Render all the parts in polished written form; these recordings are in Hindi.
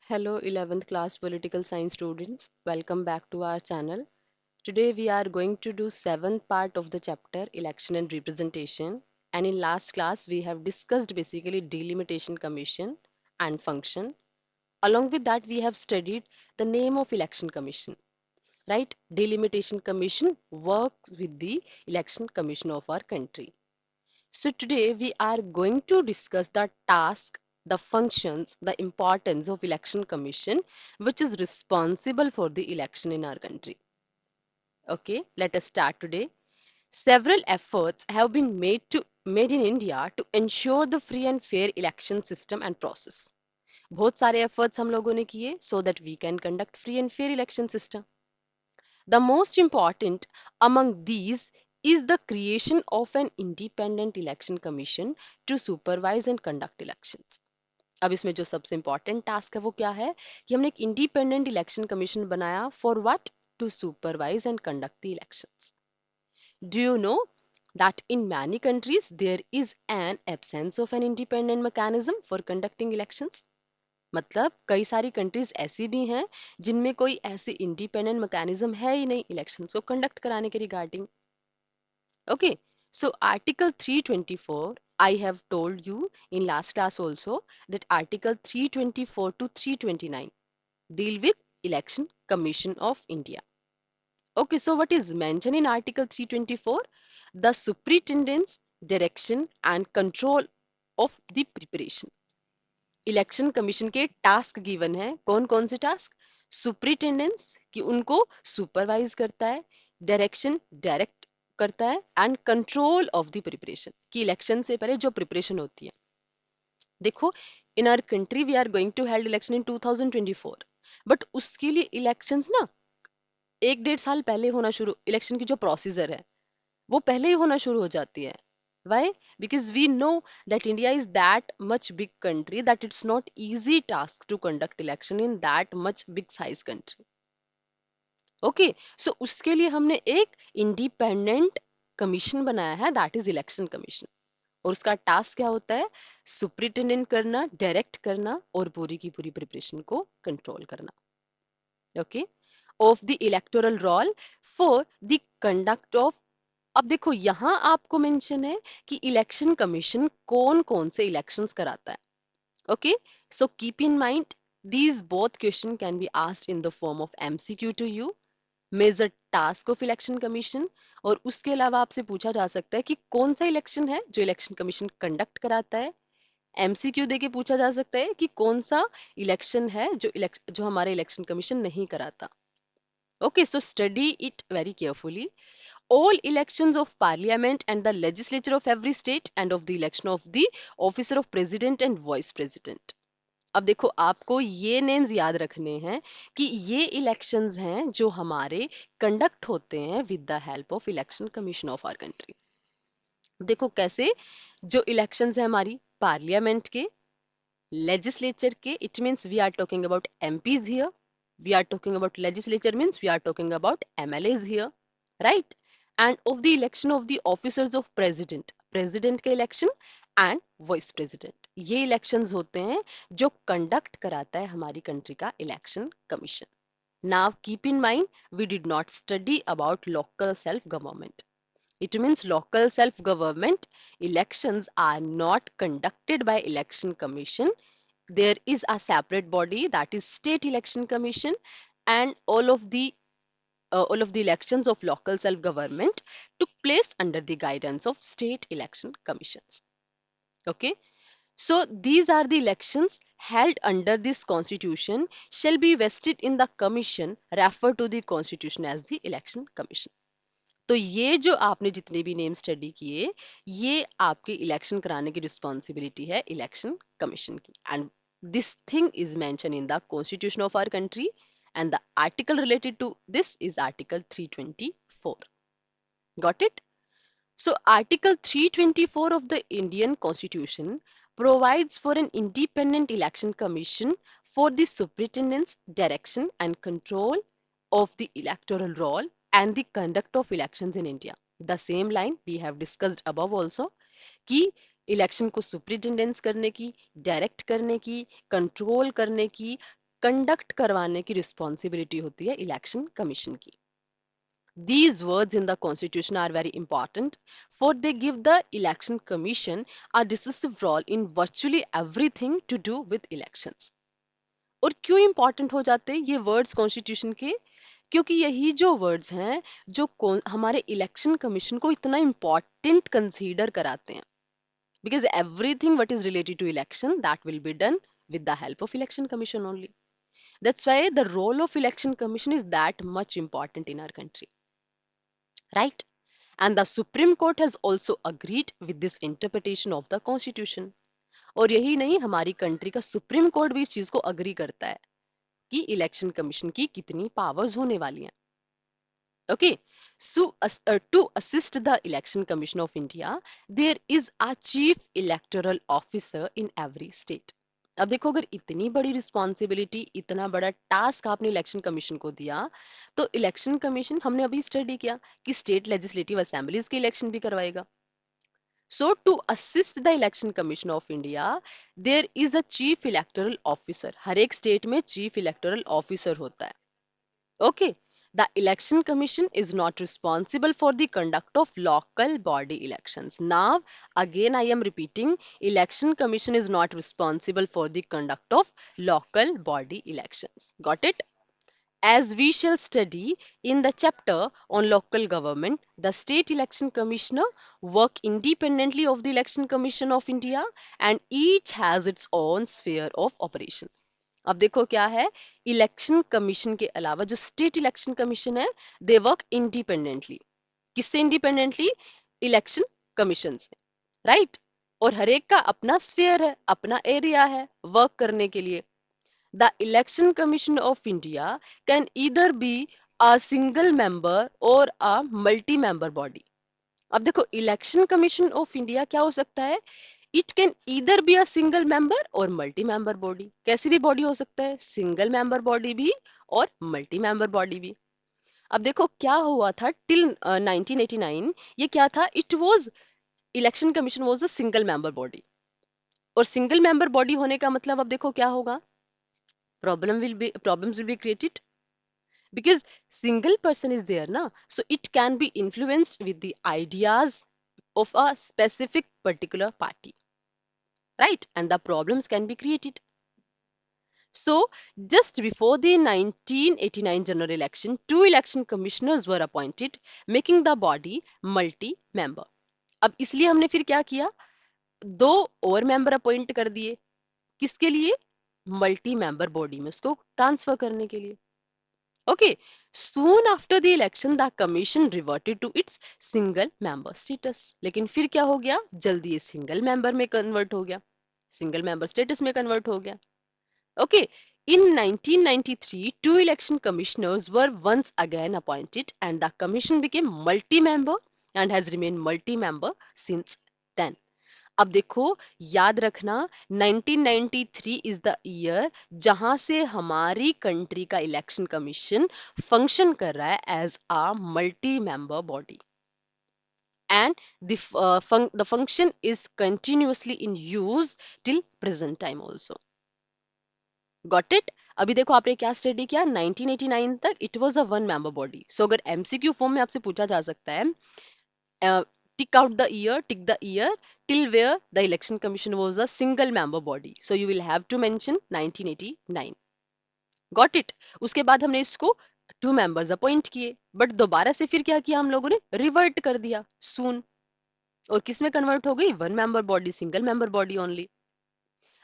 Hello 11th class political science students. Welcome back to our channel. Today we are going to do seventh part of the chapter election and representation. And in last class we have discussed basically delimitation commission and function. Along with that we have studied the name of election commission. Right? Delimitation commission works with the election commission of our country. So today we are going to discuss the task, the functions, the importance of election commission which is responsible for the election in our country. Okay, let us start today. Several efforts have been made in India to ensure the free and fair election system and process. बहुत सारे efforts हम लोगों ने किए so that we can conduct free and fair election system. The most important among these is the creation of an independent election commission to supervise and conduct elections. अब इसमें जो सबसे इम्पोर्टेंट टास्क है वो क्या है कि हमने एक इंडिपेंडेंट इलेक्शन कमीशन बनाया for what to supervise and conduct the elections. Do you know that in many countries there is an absence of an independent mechanism for conducting elections? मतलब कई सारी कंट्रीज ऐसी भी हैं जिनमें कोई ऐसी इंडिपेंडेंट मैकेनिज्म है ही नहीं इलेक्शंस को कंडक्ट कराने के regarding. Okay, so article 324 I have told you in last class also that article 324 to 329 deal with election commission of India. Okay, so what is mentioned in article 324? The superintendence, direction and control of the preparation. Election commission के टास्क गिवन है. कौन कौन से टास्क? सुपरिटेंडेंस कि उनको सुपरवाइज करता है, डायरेक्शन डायरेक्ट करता है and control of the preparation कि इलेक्शन से पहले जो प्रिपरेशन होती है. देखो, in our country we are going to held election in 2024 but उसके लिए इलेक्शंस ना 1-1.5 साल पहले होना शुरू, इलेक्शन की जो प्रोसीजर है वो पहले ही होना शुरू हो जाती है. Why? Because we know that India is that much big country that it's not easy task to conduct election in that much big size country. Okay, so उसके लिए हमने एक independent commission बनाया है, that is election commission. और उसका टास्क क्या होता है? सुपरिटेंडेंट करना, डायरेक्ट करना और पूरी की पूरी प्रिपरेशन को कंट्रोल करना. Okay, of the electoral roll for the conduct of. अब देखो यहाँ आपको मेंशन है कि इलेक्शन कमीशन कौन कौन से इलेक्शंस कराता है. Okay, so keep in mind these both question can be asked in the form of MCQ to you. Major task of election commission, और उसके अलावा आपसे पूछा जा सकता है कि कौन सा इलेक्शन है जो इलेक्शन कमीशन कंडक्ट कराता है. एमसीक्यू देके पूछा जा सकता है कि कौन सा इलेक्शन है जो हमारे इलेक्शन कमीशन नहीं कराता. Okay, so study it very carefully. All elections of parliament and the legislature of every state and of the election of the officer of president and vice president. अब देखो आपको ये नेम्स याद रखने हैं कि ये इलेक्शंस हैं जो हमारे कंडक्ट होते हैं with the help of election commission of our country. देखो कैसे, जो इलेक्शंस है हमारी पार्लियामेंट के, legislature के, it means we are talking about MPs here. We are talking about legislature means we are talking about MLAs here, right? And of the election of the officers of president, president के election and vice president. ये elections होते हैं जो conduct कराता है हमारी country का election commission. Now keep in mind we did not study about local self government. It means local self-government elections are not conducted by election commission. There is a separate body, that is state election commission, and all of the elections of local self-government took place under the guidance of state election commissions. Okay, so these are the elections held under this constitution shall be vested in the commission referred to the constitution as the election commission. तो ये जो आपने जितने भी नेम स्टडी किए, ये आपके इलेक्शन कराने की रिस्पॉन्सिबिलिटी है इलेक्शन कमीशन की. And this thing is mention in the constitution of our country and the article related to this is article 324. Got it? So article 324 of the Indian constitution provides for an independent election commission for the superintendence, direction and control of the electoral roll and the conduct of elections in India. The same line we have discussed above also कि इलेक्शन को सुपरिटेंडेंस करने की, डायरेक्ट करने की, कंट्रोल करने की, कंडक्ट करवाने की रिस्पॉन्सिबिलिटी होती है इलेक्शन कमीशन की. These words in the constitution are very important for they give the election commission a decisive role in virtually everything to do with elections. और क्यों इंपॉर्टेंट हो जाते हैं ये वर्ड्स कॉन्स्टिट्यूशन के? क्योंकि यही जो वर्ड्स हैं जो हमारे इलेक्शन कमीशन को इतना इंपॉर्टेंट कंसीडर कराते हैं. Because everything what is related to election that will be done with the help of election commission only. That's why the role of election commission is that much important in our country, right? And the Supreme Court has also agreed with this interpretation of the Constitution. और यही नहीं, हमारी कंट्री का सुप्रीम कोर्ट भी इस चीज को अग्री करता है कि इलेक्शन कमीशन की कितनी पावर्स होने वाली हैं. Okay, so to assist the Election Commission of India, there is a chief electoral officer in every state. अब देखो, अगर इतनी बड़ी रिस्पॉन्सिबिलिटी, इतना बड़ा टास्क आपने इलेक्शन कमीशन को दिया, तो इलेक्शन कमीशन, हमने अभी स्टडी किया कि स्टेट लेजिस्लेटिव असेंबलीज के इलेक्शन भी करवाएगा. So to assist the Election Commission of India, there is a chief electoral officer. हर एक स्टेट में chief electoral officer होता है. Okay. The Election Commission is not responsible for the conduct of local body elections. Now, again I am repeating, Election Commission is not responsible for the conduct of local body elections. Got it? As we shall study in the chapter on local government, the State Election Commissioner work independently of the Election Commission of India and each has its own sphere of operation. अब देखो क्या है, इलेक्शन कमीशन के अलावा जो स्टेट इलेक्शन कमीशन है, दे वर्क इंडिपेंडेंटली. किससे इंडिपेंडेंटली? इलेक्शन कमीशन से, राइट? और हर एक का अपना स्फीयर है, अपना एरिया है वर्क करने के लिए. The Election Commission of India can either be a single member or a multi-member body. अब देखो, इलेक्शन कमीशन ऑफ इंडिया क्या हो सकता है? It can either be a single member और मल्टी मेंबर बॉडी. कैसी भी बॉडी हो सकता है, सिंगल मेंबर बॉडी भी और मल्टी मेंबर बॉडी भी. अब देखो क्या हुआ था टिल 1989, ये क्या था? It was, election commission was a single member body. और सिंगल मेंबर बॉडी होने का मतलब अब देखो क्या होगा, problems will be created because single person is there na, so it can be influenced with the ideas of a specific particular party, right? And the problems can be created. So just before the 1989 general election, two election commissioners were appointed, making the body multi member. अब इसलिए हमने फिर क्या किया, दो और मेंबर अपॉइंट कर दिए. किसके लिए? मल्टी मेंबर बॉडी में उसको ट्रांसफर करने के लिए. Okay, soon after the election, the commission reverted to its single member status. लेकिन फिर क्या हो गया, जल्दी ये सिंगल मेंबर में कन्वर्ट हो गया, सिंगल मेंबर स्टेटस में कन्वर्ट हो गया. Okay, in 1993, two election commissioners were once again appointed, and the commission became multi-member and has remained multi-member since then. अब देखो, याद रखना, 1993 इज द ईयर जहां से हमारी कंट्री का इलेक्शन कमीशन फंक्शन कर रहा है as a multi member body and the function is continuously in use till present time also. Got it? अभी देखो आपने क्या स्टडी किया, 1989 तक it was a one member body. So अगर एमसीक्यू फॉर्म में आपसे पूछा जा सकता है, tick out the year, tick the year till where the election commission was a single member body. So you will have to mention 1989. Got it? उसके बाद हमने इसको टू मेंबर्स अपॉइंट किए, बट दोबारा से फिर क्या किया हम लोगों ने, रिवर्ट कर दिया सून. और किस में कन्वर्ट हो गई, one member body, single member body only,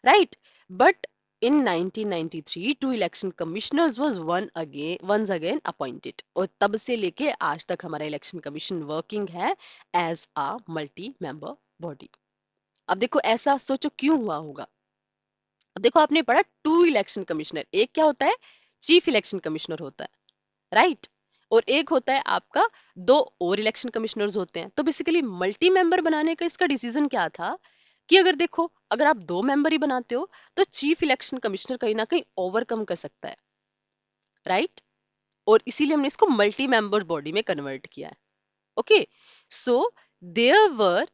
right? But in 1993 two election commissioners was once again appointed और तब से लेके आज तक हमारा इलेक्शन कमीशन वर्किंग है as a multi member body. अब देखो ऐसा सोचो क्यों हुआ होगा. अब देखो आपने पढ़ा टू इलेक्शन कमिश्नर, एक क्या होता है, चीफ इलेक्शन कमिश्नर होता है, राइट? और एक होता है आपका, दो और इलेक्शन कमिश्नर्स होते हैं. तो बेसिकली मल्टी मेंबर बनाने का इसका डिसीजन क्या था कि अगर देखो, अगर आप दो मेंबर ही बनाते हो तो चीफ इलेक्शन कमिश्नर कहीं ना कहीं ओवरकम कर सकता है, राइट? और इसीलिए हमने इसको मल्टी मेंबर बॉडी में कन्वर्ट किया है. Okay, so There were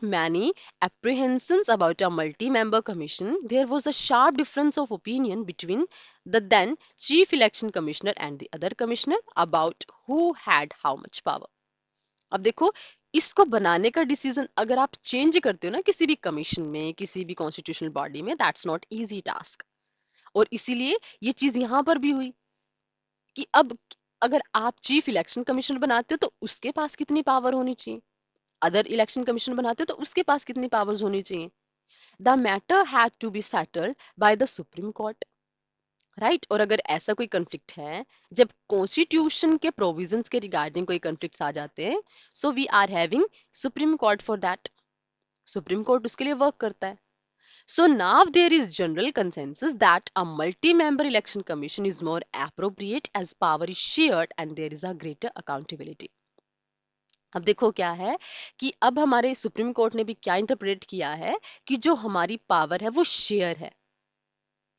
many apprehensions about a multi-member commission. There was a sharp difference of opinion between the then chief election commissioner and the other commissioner about who had how much power. अब देखो, इसको बनाने का डिसीजन अगर आप चेंज करते हो ना किसी भी कमीशन में, किसी भी कॉन्स्टिट्यूशनल बॉडी में, दैट्स नॉट इजी टास्क। और इसीलिए ये चीज यहां पर भी हुई कि अब अगर आप चीफ इलेक्शन कमिश्नर बनाते हो तो उसके पास कितनी पावर होनी चाहिए, अदर इलेक्शन कमीशन बनाते हो तो उसके पास कितनी पावर्स होनी चाहिए। The matter had to be settled by the supreme court, right. और अगर ऐसा कोई कंफ्लिक्ट है, जब कॉन्स्टिट्यूशन के प्रोविजंस के रिगार्डिंग कोई कंफ्लिक्ट्स आ जाते हैं, so we are having supreme court for that. Supreme court उसके लिए वर्क करता है। So now there is general consensus that a multi-member election commission is more appropriate as power is shared and there is a greater accountability. अब देखो क्या है कि अब हमारे सुप्रीम कोर्ट ने भी क्या इंटरप्रेट किया है कि जो हमारी पावर है वो शेयर है।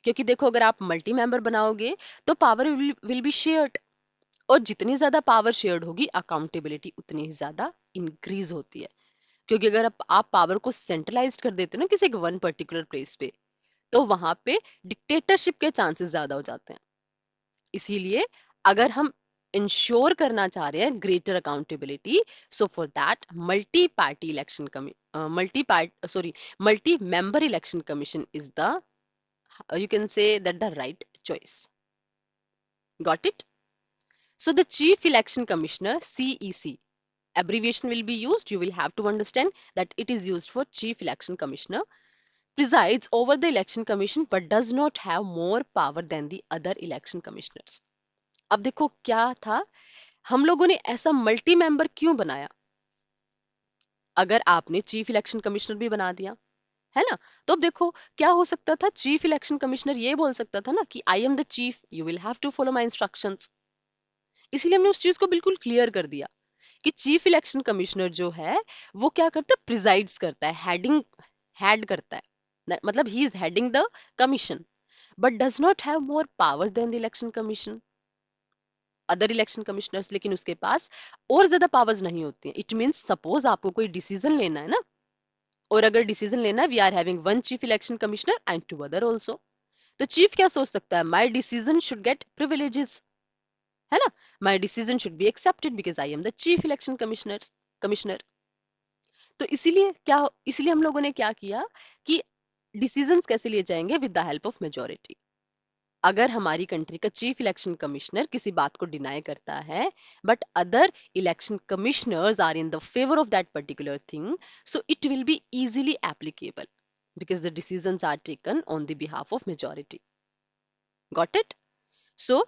क्योंकि देखो, अगर आप मल्टी मेंबर बनाओगे तो पावर विल बी शेयर्ड, और जितनी ज्यादा पावर शेयर्ड होगी अकाउंटेबिलिटी उतनी ही ज्यादा इंक्रीज होती है। क्योंकि अगर आप पावर को सेंट्रलाइज कर देते हो ना किसी एक वन पर्टिकुलर प्लेस पे, तो वहां पे डिक्टेटरशिप के चांसेस ज्यादा हो जाते हैं। इसीलिए अगर हम इंश्योर करना चाह रहे हैं greater accountability, so for that multi party election multi member election commission is the, you can say that, the right choice. Got it? So the chief election commissioner, CEC, abbreviation will be used. You will have to understand that it is used for chief election commissioner, presides over the election commission but does not have more power than the other election commissioners. अब देखो क्या था, हम लोगों ने ऐसा मल्टी मेंबर क्यों बनाया? अगर आपने चीफ इलेक्शन कमिश्नर भी बना दिया है ना, तो अब देखो क्या हो सकता था, चीफ इलेक्शन कमिश्नर ये बोल सकता था ना कि I am the chief, you will have to follow my instructions. इसीलिए हमने उस चीज को बिल्कुल क्लियर कर दिया कि चीफ इलेक्शन कमिश्नर जो है वो क्या करता है, प्रिजाइड्स करता है, हेड करता है, मतलब he is heading the commission, but does not have more powers than the election commission, other election commissioners. लेकिन उसके पास और ज्यादा पावर्स नहीं होती हैं। इट मींस सपोज आपको कोई डिसीजन लेना है ना, और अगर डिसीजन लेना है, we are having one chief election commissioner and two other also, तो चीफ क्या सोच सकता है, my decision should get privileges, है ना, my decision should be accepted because I am the chief election commissioner. तो इसीलिए हम लोगों ने क्या किया कि डिसीजंस कैसे लिए जाएंगे, with the help of majority. अगर हमारी कंट्री का चीफ इलेक्शन कमिश्नर किसी बात को डिनाई करता है, but other election commissioners are in the favour of that particular thing, so it will be easily applicable because the decisions are taken on the behalf of majority. Got it? So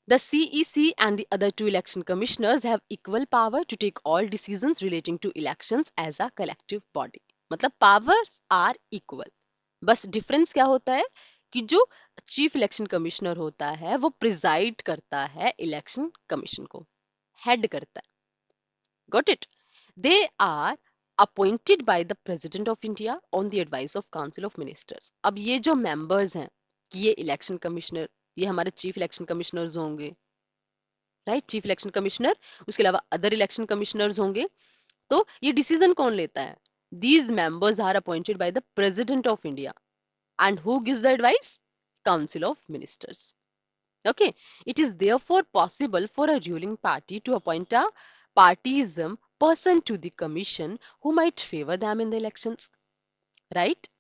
the CEC and the other two election commissioners have equal power to take all decisions relating to elections as a collective body. मतलब powers are equal. बस डिफरेंस क्या होता है कि जो चीफ इलेक्शन कमिश्नर होता है वो प्रिजाइड करता है इलेक्शन कमीशन को, हेड करता है। Got it? They are appointed by the president of India on the advice of council of ministers. अब ये जो मेंबर्स हैं कि ये इलेक्शन कमिश्नर, ये हमारे चीफ इलेक्शन कमिश्नर्स होंगे, राइट, चीफ इलेक्शन कमिश्नर, उसके अलावा अदर इलेक्शन कमिश्नर्स होंगे, तो ये डिसीजन कौन लेता है? These members are appointed by the president of India, and who gives the advice? Council of Ministers. Okay, it is therefore possible for a ruling party to appoint a partisan person to the commission who might favor them in the elections. Right?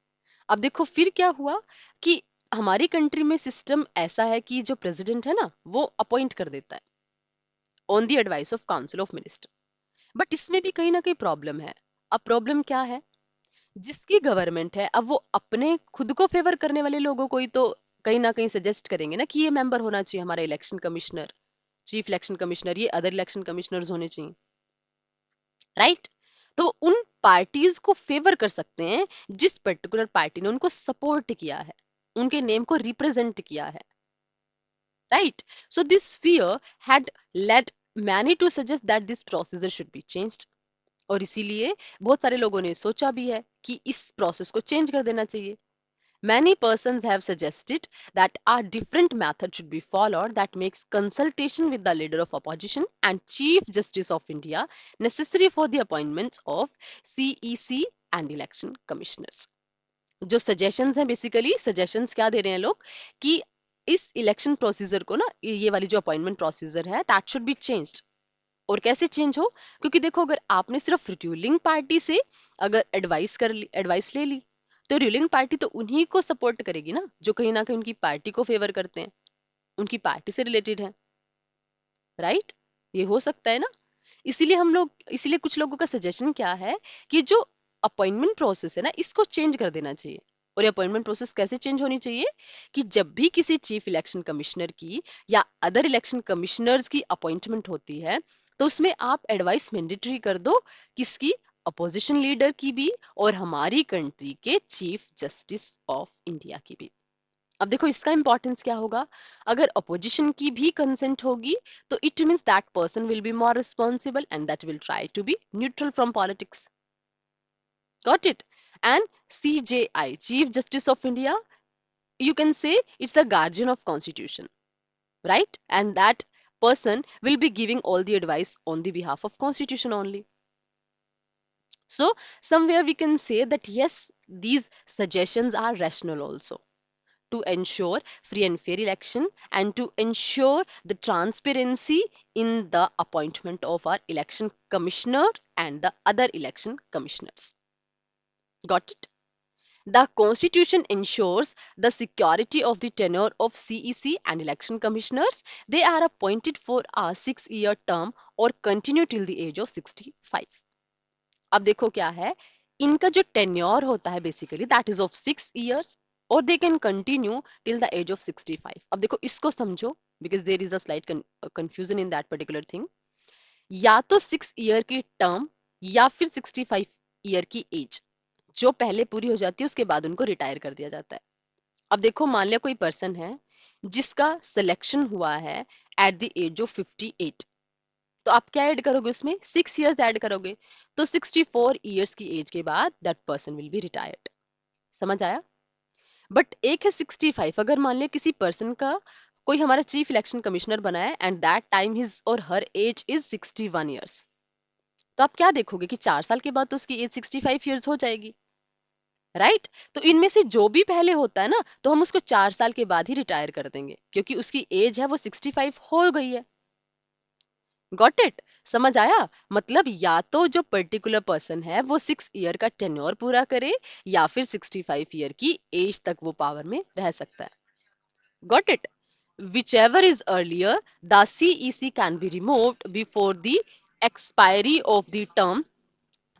अब देखो फिर क्या हुआ कि हमारी कंट्री में सिस्टम ऐसा है कि जो प्रेसिडेंट है ना वो अपॉइंट कर देता है on the advice of council of minister. But इसमें भी कहीं ना कहीं प्रॉब्लम है। अब प्रॉब्लम क्या है, जिसकी गवर्नमेंट है, अब वो अपने खुद को फेवर करने वाले लोगों को ही तो कहीं ना कहीं सजेस्ट करेंगे ना कि ये मेंबर होना चाहिए हमारा election commissioner, chief election commissioner, ये अदर इलेक्शन कमिश्नर्स होने चाहिए, राइट। तो उन पार्टीज को फेवर कर सकते हैं जिस पर्टिकुलर पार्टी ने उनको सपोर्ट किया है, उनके नेम को रिप्रेजेंट किया है, right. So this fear had led many to suggest that this procedure should be changed, और इसीलिए बहुत सारे लोगों ने सोचा भी है कि इस प्रोसेस को चेंज कर देना चाहिए। Many persons have suggested that a different method should be followed that makes consultation with the leader of opposition and Chief Justice of India necessary for the appointments of CEC and election commissioners. जो सजेशंस हैं बेसिकली सजेशंस क्या दे रहे हैं लोग कि इस इलेक्शन प्रोसीजर को ना ये वाली जो अपॉइंटमेंट प्रोसीजर है दैट शुड बी चेंज्ड। और कैसे चेंज हो, क्योंकि देखो अगर आपने सिर्फ रूलिंग पार्टी से अगर एडवाइस ले ली तो रूलिंग पार्टी तो उन्हीं को सपोर्ट करेगी ना जो कहीं ना कहीं उनकी पार्टी को फेवर करते हैं, उनकी पार्टी से रिलेटेड है, राइट? ये हो सकता है ना। इसीलिए कुछ लोगों का सजेशन क्या है कि जो अपॉइंटमेंट प्रोसेस है ना इसको चेंज कर देना चाहिए। और ये अपॉइंटमेंट प्रोसेस कैसे चेंज होनी चाहिए कि जब भी किसी चीफ इलेक्शन कमिश्नर की या अदर इलेक्शन कमिश्नर्स की अपॉइंटमेंट होती है तो उसमें आप एडवाइस मैंडेटरी कर दो, किसकी? अपोजिशन लीडर की भी और हमारी कंट्री के चीफ जस्टिस ऑफ इंडिया की भी। अब देखो इसका इंपॉर्टेंस क्या होगा, अगर अपोजिशन की भी कंसेंट होगी तो it means that person will be more responsible and that will try to be neutral from politics. Got it? And CJI, chief justice of India, you can say it's the guardian of constitution, right? And that person will be giving all the advice on the behalf of constitution only. So somewhere we can say that yes, these suggestions are rational also to ensure free and fair election and to ensure the transparency in the appointment of our election commissioner and the other election commissioners. Got it? The constitution ensures the security of the tenure of CEC and election commissioners. They are appointed for a 6-year term or continue till the age of 65. अब देखो क्या है, इनका जो टेन्योर होता है basically that is of 6 years और they can continue till the age of 65। अब देखो इसको समझो because there is a slight confusion in that particular thing. या तो 6 year की टर्म या फिर 65 year की एज जो पहले पूरी हो जाती है उसके बाद उनको रिटायर कर दिया जाता है। अब देखो मान लिया कोई पर्सन है जिसका सिलेक्शन हुआ है एट द एज ऑफ 58, तो आप क्या ऐड करोगे उसमें? 6 years ऐड करोगे, तो 64 years की एज के बाद that person will B retired. समझ आया? बट एक है 65, अगर मान लिया किसी पर्सन का कोई हमारा चीफ इलेक्शन कमिश्नर बना है एंड दैट टाइम हिज और हर एज इज 61 years, तो आप क्या देखोगे कि 4 साल के बाद तो उसकी एज 65 years हो जाएगी, राइट? तो इनमें से जो भी पहले होता है ना तो हम उसको 4 साल के बाद ही रिटायर कर देंगे क्योंकि उसकी एज है वो 65 हो गई है। Got it? समझ आया? मतलब या तो जो पर्टिकुलर पर्सन है वो 6 year का टेन्योर पूरा करे या फिर 65 year की एज तक वो पावर में रह सकता है। Got it? whichever is earlier, the CEC can be removed before the expiry of the term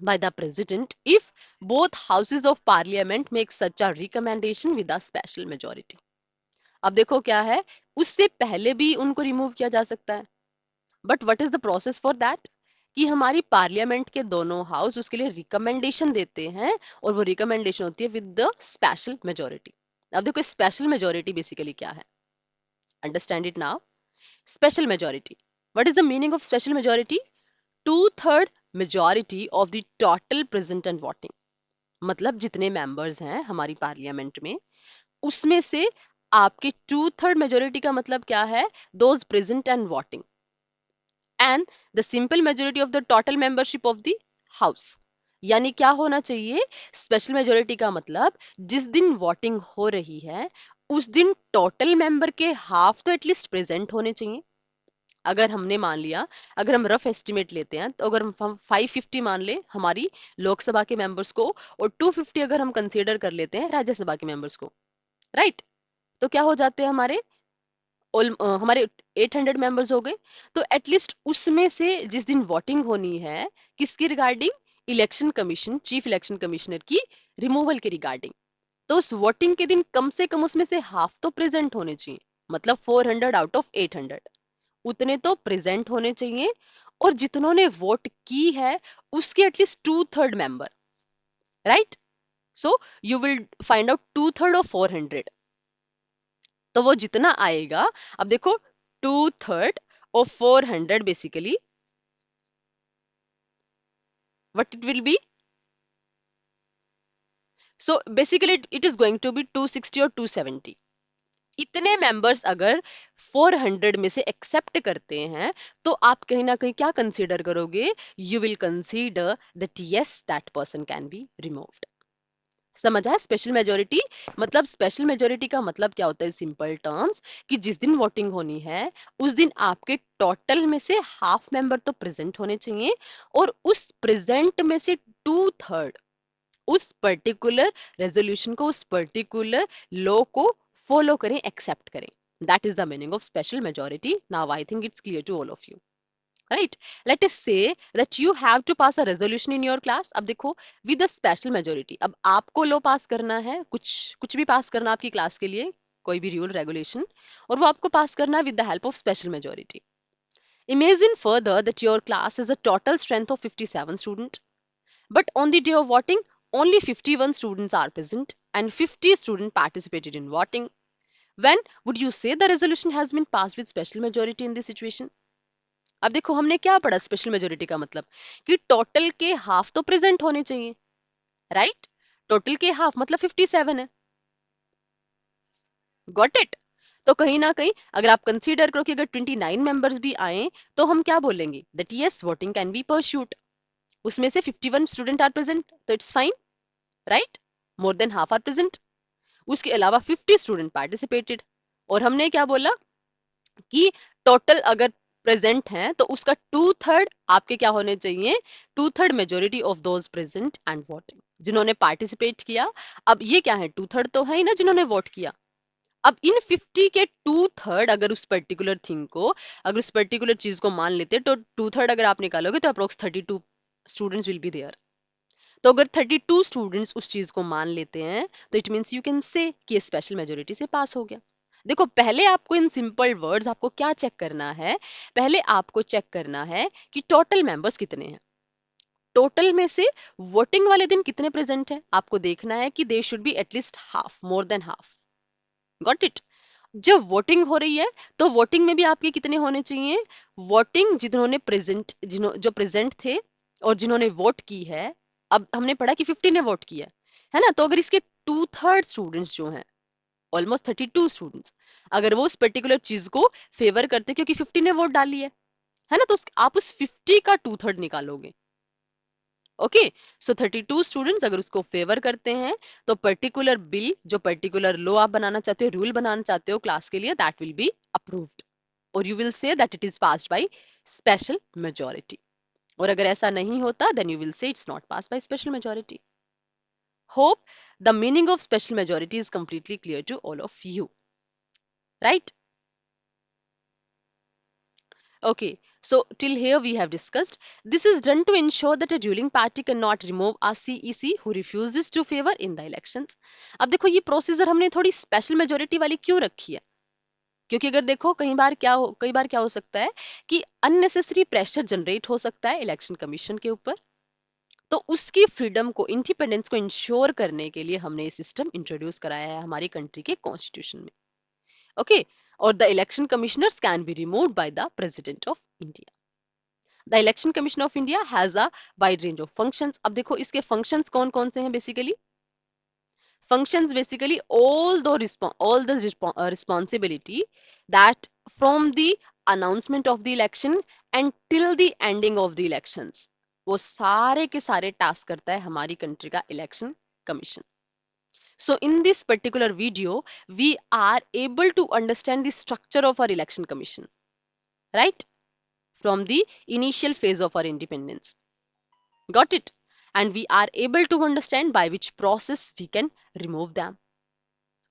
by the president if both houses of parliament make such a recommendation with a special majority। अब देखो क्या है, उससे पहले भी उनको रिमूव किया जा सकता है, but what is the process for that कि हमारी पार्लियामेंट के दोनों हाउस उसके लिए रिकमेंडेशन देते हैं और वो रिकमेंडेशन होती है विद द स्पेशल मेजोरिटी। अब देखो स्पेशल मेजोरिटी बेसिकली क्या है, understand it now. Special majority, what is the meaning of special majority? 2/3 majority of the total present and voting, मतलब जितने मेंबर्स हैं हमारी पार्लियामेंट में उसमें से आपके 2/3 मेजोरिटी का मतलब क्या है? Those present and voting and the simple majority of the total membership of the house. यानी क्या होना चाहिए? स्पेशल मेजोरिटी का मतलब जिस दिन वोटिंग हो रही है उस दिन टोटल मेंबर के हाफ तो एटलीस्ट प्रेजेंट होने चाहिए। अगर हमने मान लिया, अगर हम रफ एस्टिमेट लेते हैं तो अगर हम 550 मान ले हमारी लोकसभा के मेंबर्स को और 250 अगर हम कंसीडर कर लेते हैं राज्यसभा के मेंबर्स को, राइट? तो क्या हो जाते हैं हमारे 800 मेंबर्स हो गए। तो एटलीस्ट उसमें से जिस दिन वोटिंग होनी है किसकी regarding? Election commission, chief election commissioner की रिमूवल के रिगार्डिंग, तो उस वोटिंग के दिन कम से कम उसमें से हाफ तो प्रेजेंट होने चाहिए, मतलब 400 आउट ऑफ 800 उतने तो प्रेजेंट होने चाहिए। और जितनों ने वोट की है उसके at least 2/3 member, right? So you will find out 2/3 of 400, तो वो जितना आएगा, अब देखो 2/3 of 400 basically what it will be? So basically it is going to be 260 और 270। इतने मेंबर्स अगर 400 में से एक्सेप्ट करते हैं तो आप कहीं ना कहीं क्या कंसीडर करोगे? You will consider that yes that person can be removed. समझ आया स्पेशल मेजोरिटी? मतलब स्पेशल मेजोरिटी का मतलब क्या होता है सिंपल टर्म्स, कि जिस दिन वोटिंग होनी है उस दिन आपके टोटल में से हाफ मेंबर तो प्रेजेंट होने चाहिए, और उस प्रेजेंट में से टू थर्ड उस पर्टिकुलर रेजोल्यूशन को, उस पर्टिकुलर लॉ को फॉलो करें, एक्सेप्ट करें। That is the meaning of special majority. Now I think it's clear to all of you, right? Let us say that you have to pass a resolution in your class. अब देखो, विद अ स्पेशल मेजोरिटी अब आपको लॉ पास करना है, कुछ कुछ भी पास करना आपकी क्लास के लिए, कोई भी रूल रेगुलेशन, और वो आपको पास करना है with the help of special majority. Imagine further that your class has a total strength of 57 students, but on the day of voting, only 51 students are present and 50 students participated in voting. When would you say the resolution has been passed with special majority in this situation? अब देखो, हमने क्या पढ़ा स्पेशल मेजोरिटी का मतलब, कि टोटल के हाफ तो प्रेजेंट होने चाहिए, राइट? टोटल के हाफ मतलब 57 है। Got it? तो कहीं ना कहीं अगर आप कंसीडर करो कि अगर 29 मेंबर्स भी आए तो हम क्या बोलेंगे? That yes voting can be pursued. उसमें से 51 स्टूडेंट आर प्रेजेंट तो it's fine, right? More than half are present. उसके अलावा 50 स्टूडेंट पार्टिसिपेटेड, और हमने क्या बोला कि टोटल अगर प्रेजेंट हैं तो उसका टू थर्ड आपके क्या होने चाहिए? Two third majority of those present and voting, जिन्होंने पार्टिसिपेट किया। अब ये क्या है? टू थर्ड तो है ही ना जिन्होंने वोट किया। अब इन 50 के टू थर्ड अगर उस पर्टिकुलर थिंग को, अगर उस पर्टिकुलर चीज को मान लेते तो टू थर्ड अगर आप निकालोगे तो approx 32 students will be there. तो अगर 32 स्टूडेंट्स उस चीज को मान लेते हैं तो it means you can say कि स्पेशल मेजोरिटी से पास हो गया। देखो, पहले आपको इन सिंपल वर्ड्स आपको क्या चेक करना है? पहले आपको चेक करना है कि टोटल मेंबर्स कितने हैं। टोटल में से वोटिंग वाले दिन कितने प्रेजेंट हैं, आपको देखना है कि they should be at least half, more than half. Got it? जब वोटिंग हो रही है तो वोटिंग में भी आपके कितने होने चाहिए? वोटिंग जिन्होंने प्रेजेंट, जो प्रेजेंट थे और जिन्होंने वोट की है। अब हमने पढ़ा कि 50 ने वोट किया है ना, तो अगर इसके टू थर्ड स्टूडेंट्स जो हैं, ऑलमोस्ट 32 स्टूडेंट्स, अगर वो उस पर्टिकुलर चीज को फेवर करते क्योंकि 50 ने वोट डाली है ना, तो आप उस 50 का टू थर्ड निकालोगे। ओके, सो 32 स्टूडेंट्स अगर उसको फेवर करते हैं तो पर्टिकुलर बिल, जो पर्टिकुलर लॉ आप बनाना चाहते हो, रूल बनाना चाहते हो क्लास के लिए, दैट विल बी अप्रूव्ड, और you will say that it is passed by special majority. और अगर ऐसा नहीं होता then you will say it's not passed by special majority. Hope the meaning of special majority is completely clear to all of you, right? Okay, so till here we have discussed. This is done to ensure that a ruling party cannot remove a CEC who refuses to favor in the elections. अब देखो, ये प्रोसीजर हमने थोड़ी स्पेशल मेजोरिटी वाली क्यों रखी है? क्योंकि अगर देखो, कई बार क्या हो सकता है कि अननेसेसरी प्रेशर जनरेट हो सकता है इलेक्शन कमीशन के ऊपर। तो उसकी फ्रीडम को, इंडिपेंडेंस को इंश्योर करने के लिए हमने ये सिस्टम इंट्रोड्यूस कराया है हमारी कंट्री के कॉन्स्टिट्यूशन में। ओके, और the election commissioners can be removed by the president of India. The election commission of India has a wide range of functions. अब देखो, इसके फंक्शंस कौन कौन से हैं? Basically functions basically all the responsibility that from the announcement of the election and till the ending of the elections, वो सारे के सारे टास्क करता है हमारी कंट्री का election commission. So in this particular video we are able to understand the structure of our election commission, right, from the initial phase of our independence. Got it? And we are able to understand by which process we can remove them.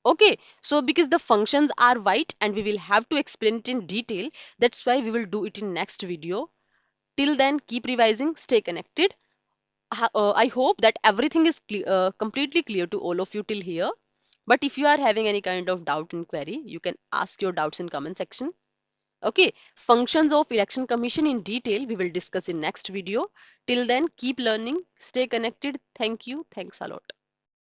Okay, so because the functions are wide and we will have to explain it in detail, that's why we will do it in next video. Till then, keep revising, stay connected. I hope that everything is completely clear to all of you till here. But if you are having any kind of doubt and query, you can ask your doubts in comment section. Okay, functions of election commission in detail we will discuss in next video. Till then, keep learning, stay connected. Thank you. Thanks a lot.